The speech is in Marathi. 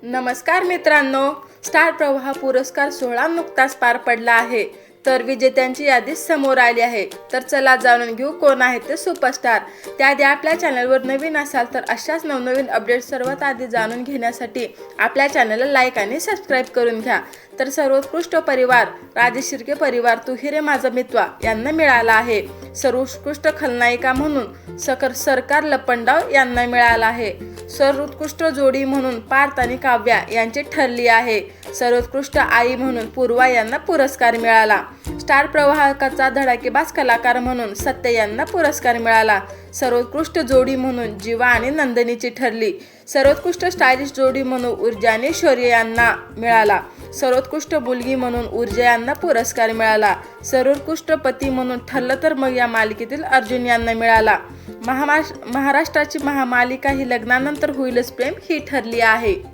नमस्कार मित्रांनो, स्टार प्रवाह पुरस्कार सोहळा नुकताच पार पडला आहे. तर विजेत्यांची यादी समोर आली आहे. तर चला जाणून घेऊ कोण आहेत ते सुपरस्टार. त्याआधी आपल्या चॅनलवर नवीन असाल तर अशाच नवनवीन अपडेट सर्वात आधी जाणून घेण्यासाठी आपल्या चॅनलला लाईक आणि सबस्क्राईब करून घ्या. तर सर्वोत्कृष्ट परिवार राजेश शिर्के परिवार तू ही रे माझा मित्वा यांना मिळाला आहे. सर्वोत्कृष्ट खलनायिका म्हणून सरकार लपंडाव यांना मिळाला आहे. सर्वोत्कृष्ट जोडी म्हणून पार्थ आणि काव्या यांची ठरली आहे. सर्वोत्कृष्ट आई म्हणून पूर्वा यांना पुरस्कार मिळाला. स्टार प्रवाहकाचा धडाकेबाज कलाकार म्हणून सत्य यांना पुरस्कार मिळाला. सर्वोत्कृष्ट जोडी म्हणून जीवा आणि नंदिनीची ठरली. सर्वोत्कृष्ट स्टायलिश जोडी म्हणून ऊर्जा आणि शौर्य यांना मिळाला. सर्वोत्कृष्ट मुलगी म्हणून ऊर्जा यांना पुरस्कार मिळाला. सर्वोत्कृष्ट पती म्हणून ठरलं तर मग या मालिकेतील अर्जुन यांना मिळाला. महाराष्ट्राची महामालिका ही लग्नानंतर होईलच प्रेम ही ठरली आहे.